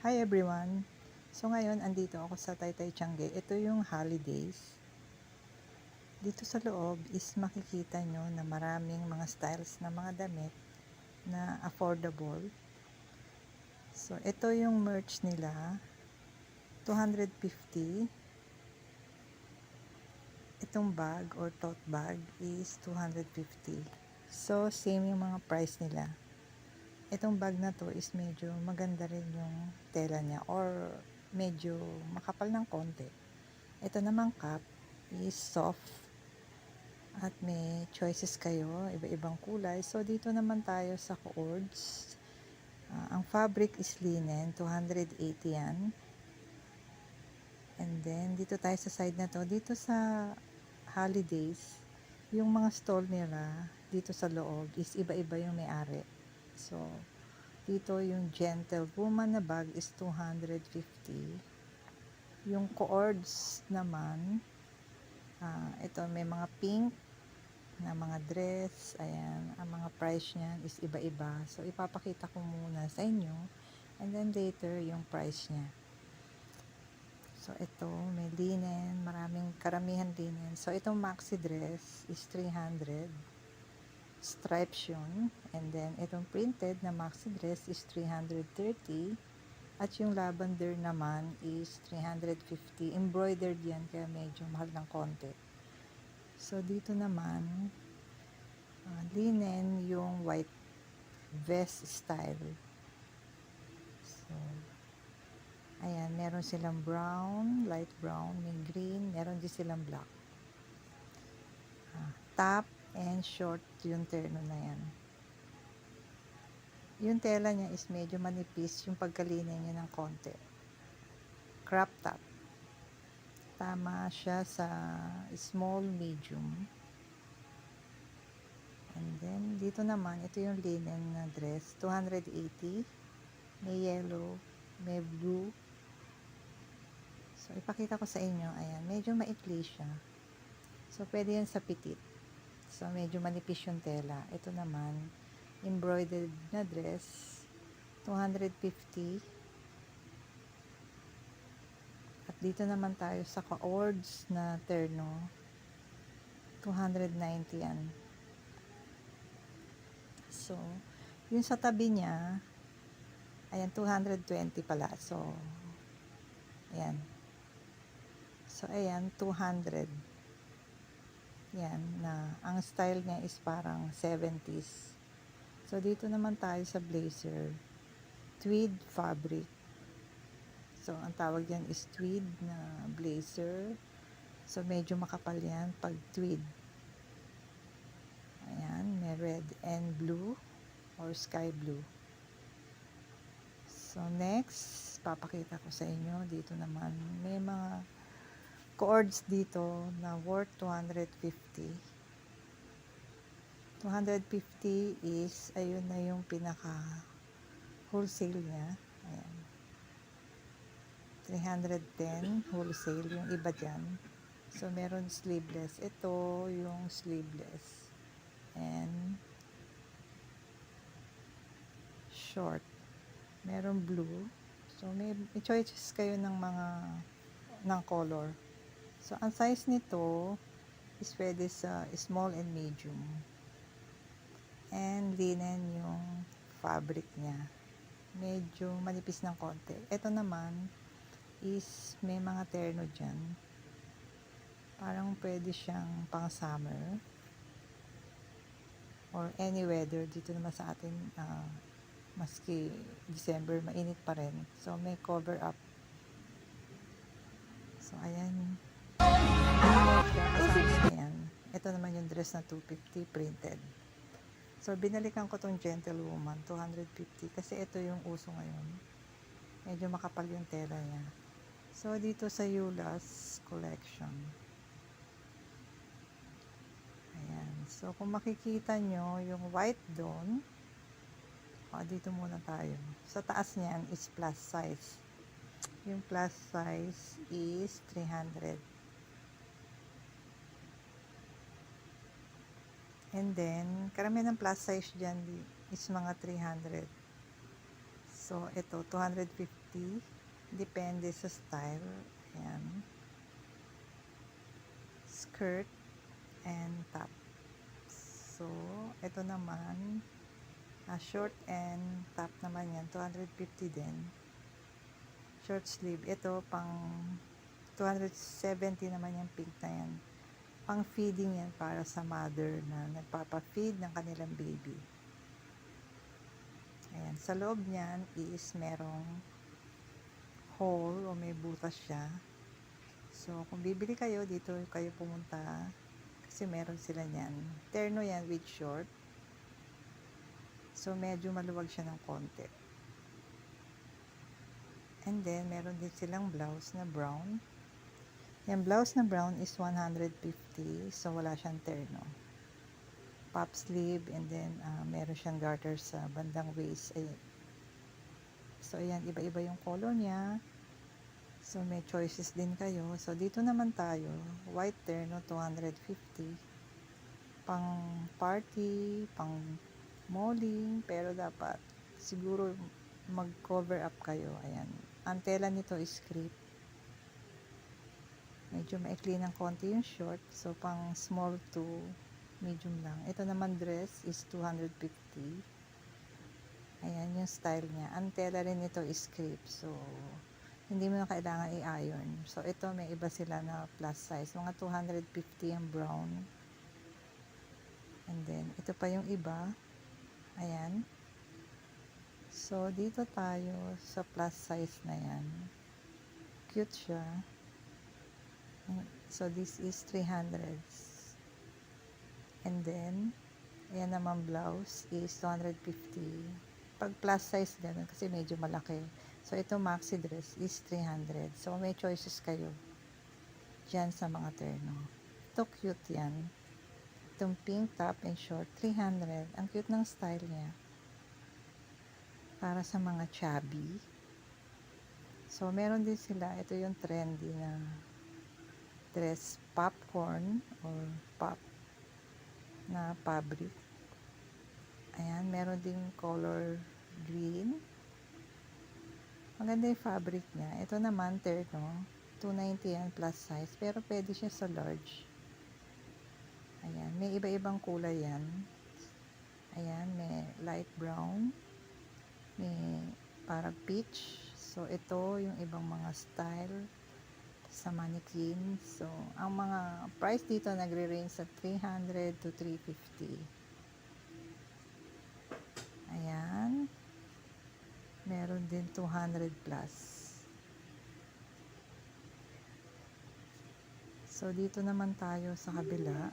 Hi everyone! So ngayon, andito ako sa Taytay Tiange. Ito yung holidays. Dito sa loob is makikita nyo na maraming mga styles na mga damit na affordable. So ito yung merch nila. 250. Itong bag or tote bag is 250. So same yung mga price nila. Itong bag na to is medyo maganda rin yung tela niya or medyo makapal ng konti. Ito namang cap is soft at may choices kayo, iba-ibang kulay. So dito naman tayo sa cords. Ang fabric is linen, 280 yan. And then dito tayo sa side na to. Dito sa holidays, yung mga stall nila dito sa loob is iba-iba yung may-ari. So dito yung gentlewoman na bag is 250. Yung cords naman, ito may mga pink na mga dress. Ayan, ang mga price niyan is iba-iba. So ipapakita ko muna sa inyo and then later yung price niya. So ito may linen, karamihan linen. So itong maxi dress is 300. Stripes yun. And then itong printed na maxi dress is 330. At yung lavender naman is 350. Embroidered yan kaya medyo mahal ng konti. So dito naman linen yung white vest style. So ayan, meron silang brown, light brown, may green, meron din silang black. Top and short yung terno na yan. Yung tela niya is medyo manipis yung pagkalinin niya ng konti. Crop top. Tama siya sa small, medium. And then, dito naman, ito yung linen na dress. 280. May yellow, may blue. So, ipakita ko sa inyo. Ayan, medyo maikli siya. So, pwede yan sa petit. So, medyo manipis yung tela. Ito naman, embroidered na dress. 250. At dito naman tayo sa ka-ords na terno. 290 yan. So, yung sa tabi niya, ayan, 220 pala. So, ayan. So, ayan, 200. Yan, na ang style niya is parang 70s. So, dito naman tayo sa blazer. Tweed fabric. So, ang tawag yan is tweed na blazer. So, medyo makapal yan pag tweed. Ayan, may red and blue or sky blue. So, next, papakita ko sa inyo. Dito naman, may mga cords dito na worth 250. 250 is, ayun na yung pinaka wholesale niya. Ayan. 310 wholesale, yung iba dyan. So, meron sleeveless. Ito yung sleeveless. And short. Meron blue. So, may choices kayo ng color. So, ang size nito is pwede sa small and medium. And linen yung fabric niya. Medyo manipis ng konti. Ito naman is may mga terno dyan. Parang pwede siyang pang summer or any weather. Dito naman sa atin, maski December, mainit pa rin. So, may cover up. So, ayan. Ayan. Ito naman yung dress na 250 printed. So, binalikan ko tong gentlewoman, 250. Kasi ito yung uso ngayon. Medyo makapal yung tela niya. So, dito sa Eula's collection. Ayan. So, kung makikita nyo, yung white doon, dito muna tayo. Sa taas niyan is plus size. Yung plus size is 300. And then, karamihan ng plus size dyan is mga 300. So, ito, 250. Depende sa style. Ayan. Skirt and top. So, ito naman, short and top naman yan, 250 din. Short sleeve. Ito, pang 270 naman yung pink na yan. Pang feeding yan para sa mother na nagpapa-feed ng kanilang baby. Ayan. Sa loob niyan is merong hole o may butas siya. So, kung bibili kayo, dito kayo pumunta kasi meron sila niyan. Terno yan with short. So, medyo maluwag siya ng konti. And then, meron din silang blouse na brown. Yung blouse na brown is 150. So, wala siyang terno. Pop sleeve and then meron siyang garter sa bandang waist. Ayan. So, ayan. Iba-iba yung color niya. So, may choices din kayo. So, dito naman tayo. White terno, 250. Pang party, pang malling. Pero dapat siguro mag-cover up kayo. Ayan. Ang tela nito is crepe. Medyo maikli ng konti yung short. So, pang small to medium lang. Ito naman dress is 250. Ayan yung style niya. Ang tela rin ito is crepe. So, hindi mo na kailangan i-iron. So, ito may iba sila na plus size. Mga 250 yung brown. And then, ito pa yung iba. Ayan. So, dito tayo sa plus size na yan. Cute siya. So, this is 300. And then, ayan naman blouse is 250. Pag plus size ganun, kasi medyo malaki. So, ito maxi dress is 300. So, may choices kayo dyan sa mga terno. Ito cute yan. Itong pink top and short, 300. Ang cute ng style niya. Para sa mga chubby. So, meron din sila. Ito yung trendy na dress popcorn or pop na fabric. Ayan, meron ding color green. Maganda yung fabric niya. Ito naman, terno. 290 yan plus size. Pero pwede siya sa large. Ayan, may iba-ibang kulay yan. Ayan, may light brown. May parang peach. So, ito yung ibang mga style sa mannequin. So, ang mga price dito nagre-range sa 300 to 350. Ayan. Meron din 200 plus. So, dito naman tayo sa kabila.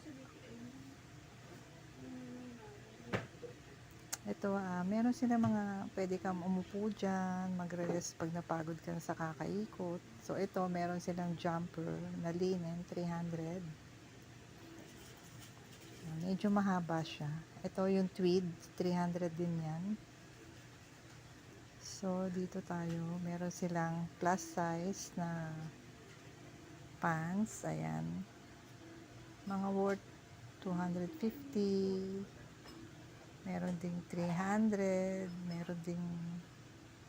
Ito, meron sila mga pwede kang umupo dyan, magre-rest pag napagod ka sa kakaikot. So, ito, meron silang jumper na linen, 300. Medyo mahaba siya. Ito yung tweed, 300 din yan. So, dito tayo, meron silang plus size na pants. Ayan. Mga worth 250. Meron ding 300. Meron ding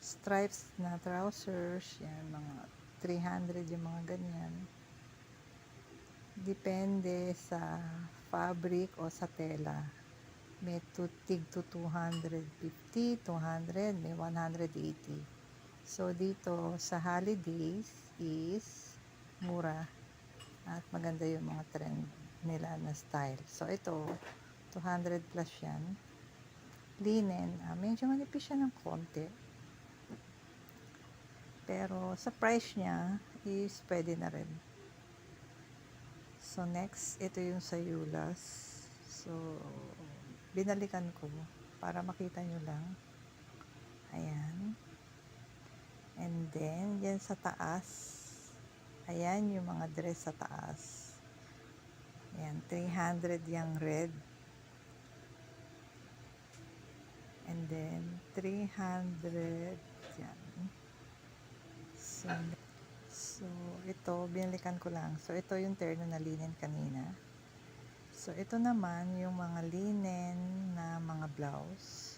stripes na trousers. Yan, mga 300 yung mga ganyan. Depende sa fabric o sa tela. May tig to 250, 200, may 180. So, dito sa holidays is mura at maganda yung mga trend nila na style. So, ito, 200 plus yan. Linen, medyo manipis siya ng konti. Pero, sa price niya is pwede na rin. So, next, ito yung sayulas. So, binalikan ko para makita nyo lang. Ayan. And then, yan sa taas. Ayan yung mga dress sa taas. Ayan, 300 yung red. And then, 300 yan. So, ito, binalikan ko lang. So, ito yung terno na linen kanina. So, ito naman yung mga linen na mga blouse.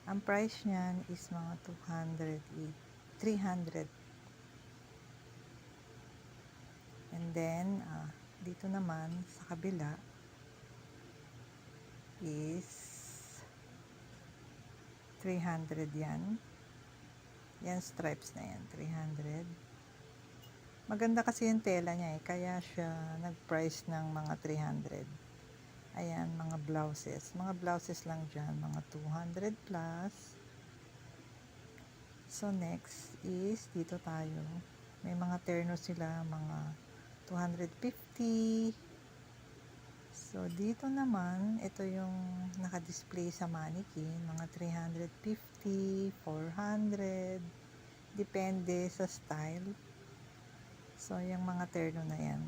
Ang price niyan is mga 300. And then, dito naman sa kabila is 300 yan. Yan, stripes na yan, 300. Maganda kasi yung tela niya kaya siya nag-price ng mga 300. Ayan, mga blouses. Mga blouses lang dyan, mga 200 plus. So, next is, dito tayo. May mga terno sila, mga 250. So, dito naman, ito yung naka-display sa mannequin, mga 350, 400. Depende sa style. So, yung mga terno na yan.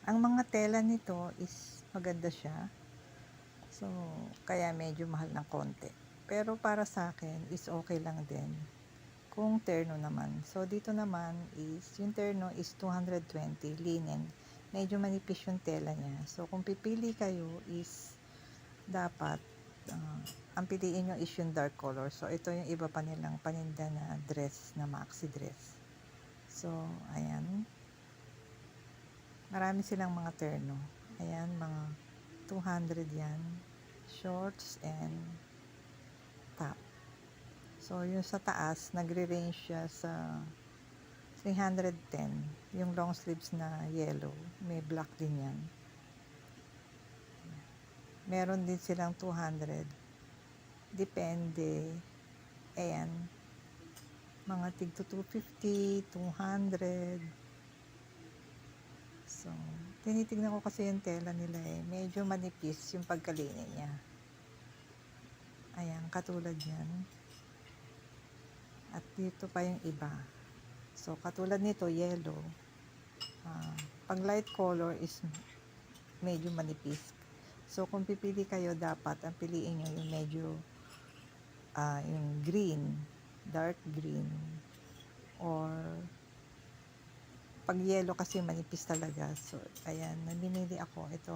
Ang mga tela nito is maganda siya. So, kaya medyo mahal ng konti. Pero para sa akin is okay lang din kung terno naman. So, dito naman is, yung terno is 220 linen. Medyo manipis yung tela niya. So, kung pipili kayo is dapat ang piliin nyo is yung dark color. So, ito yung iba pa nilang paninda na dress, na maxi dress. So, ayan. Marami silang mga terno. Ayan, mga 200 yan. Shorts and top. So, yung sa taas, nagre-range siya sa 310. Yung long sleeves na yellow. May black din yan. Meron din silang 200. Depende. Ayan. Mga tig 250, 200. So, tinitignan ko kasi yung tela nila medyo manipis yung pagkalinis niya. Ayan, katulad yan. At dito pa yung iba. So, katulad nito, yellow. Pag light color is medyo manipis. So, kung pipili kayo, dapat ang piliin nyo yung medyo yung green, dark green, or pag yellow kasi manipis talaga. So, ayan, namimili ako. Ito,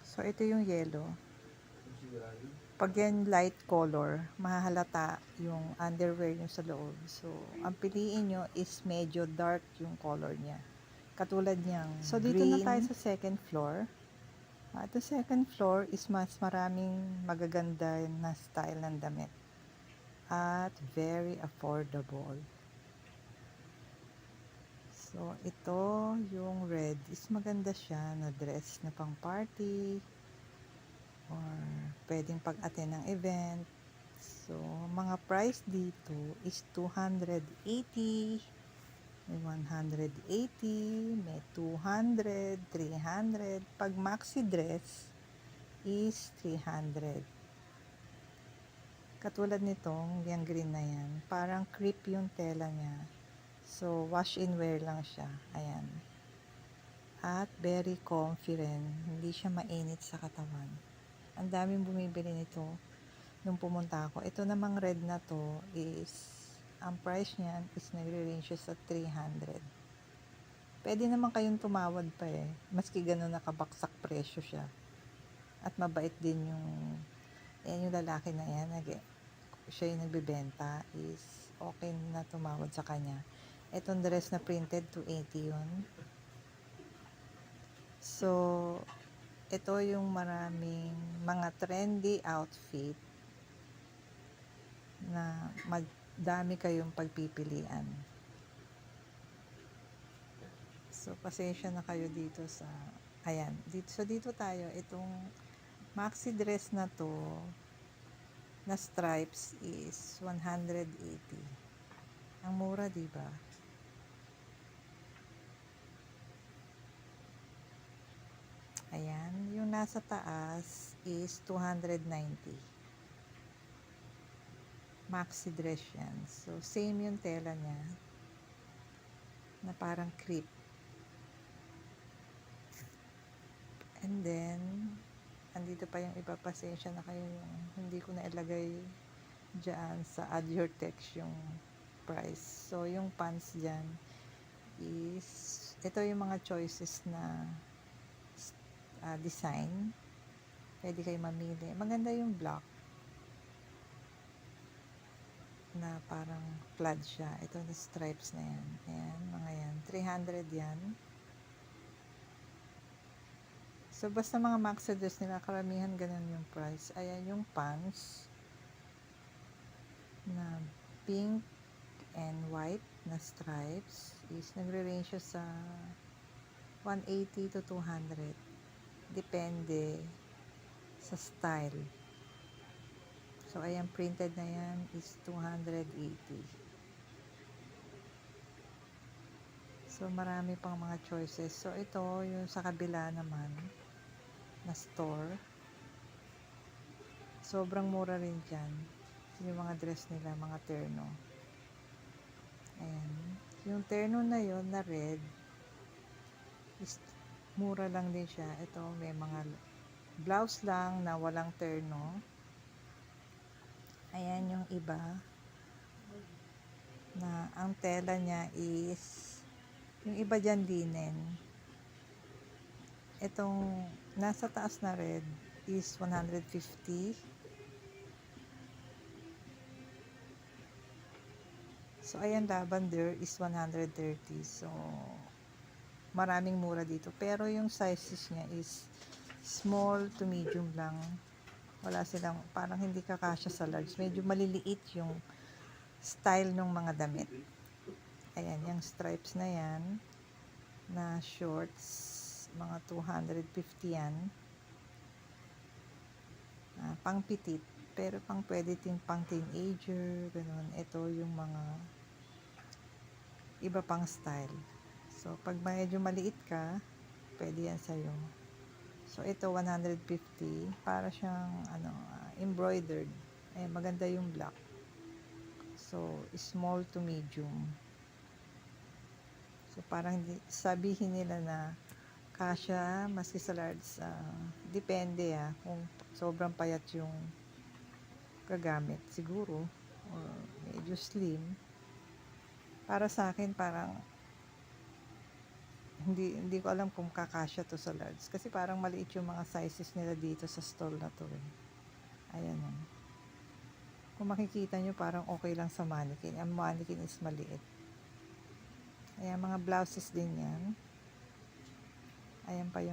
so, ito yung yellow. Pag yan light color, mahahalata yung underwear nyo sa loob. So, ang piliin nyo is medyo dark yung color niya. Katulad niyang so, dito green. Na tayo sa second floor. At the second floor is mas maraming magaganda na style ng damit. At very affordable. So, ito yung red is maganda siya na dress na pang party or pwedeng pag-attend ng event. So, mga price dito is 280, may 180, may 200, 300. Pag maxi dress is 300. Katulad nitong yung green na yan, parang creep yung tela niya. So, wash and wear lang siya. Ayan. At very comfy rin. Hindi siya mainit sa katawan. Ang daming bumibili nito nung pumunta ako. Ito namang red na to is, ang price niyan is nagre-range sa 300. Pwede naman kayong tumawad pa maski ganun nakabaksak presyo siya. At mabait din yung lalaki na yan. Siya yung nagbibenta is okay na tumawad sa kanya. Itong dress na printed, 280 yun. So, ito yung maraming mga trendy outfit na madami kayong pagpipilian. So, pasensya na kayo dito sa, ayan, dito tayo, itong maxi dress na to, na stripes is 180. Ang mura, diba? Ayan, yung nasa taas is 290. Maxi dress yan. So, same yung tela niya na parang crepe. And then, andito pa yung iba, pasensya na kayo yung hindi ko na ilagay dyan sa add your text yung price. So, yung pants dyan is, ito yung mga choices na design. Pwede kayo mamili. Maganda yung block na parang plaid siya. Ito na stripes na yan. Ayan, mga yan. 300 yan. So, basta mga maxi dress nila, karamihan ganun yung price. Ayan yung pants na pink and white na stripes is nagre-range siya sa 180 to 200. Depende sa style. So, ayan, printed na yan is 280. So, marami pang mga choices. So, ito, yung sa kabila naman, na store. Sobrang mura rin dyan. Yung mga dress nila, mga terno. Ayan. Yung terno na yon na red, is mura lang din siya. Ito, may mga blouse lang na walang terno. Ayan yung iba na ang tela niya is yung iba dyan linen. Itong nasa taas na red is 150. So ayan, lavender is 130. So maraming mura dito. Pero yung sizes niya is small to medium lang. Wala silang, parang hindi kakasya sa large. Medyo maliliit yung style ng mga damit. Ayan, yung stripes na yan, na shorts, mga 250 yan. Pang petit, pero pang pwede din pang teenager, ganun. Ito yung mga iba pang style. So, pag medyo maliit ka, pwede yan sa'yo. So, ito 150, para siyang embroidered. Maganda yung black. So, small to medium. So, parang sabihin nila na kasya, maski sa large, depende kung sobrang payat yung gagamit, siguro, or medyo slim. Para sa akin, parang hindi ko alam kung kakasya to sa large. Kasi parang maliit yung mga sizes nila dito sa stall na to. Ayan. Kung makikita nyo, parang okay lang sa mannequin. Ang mannequin is maliit. Ayan, mga blouses din yan. Ayan pa yung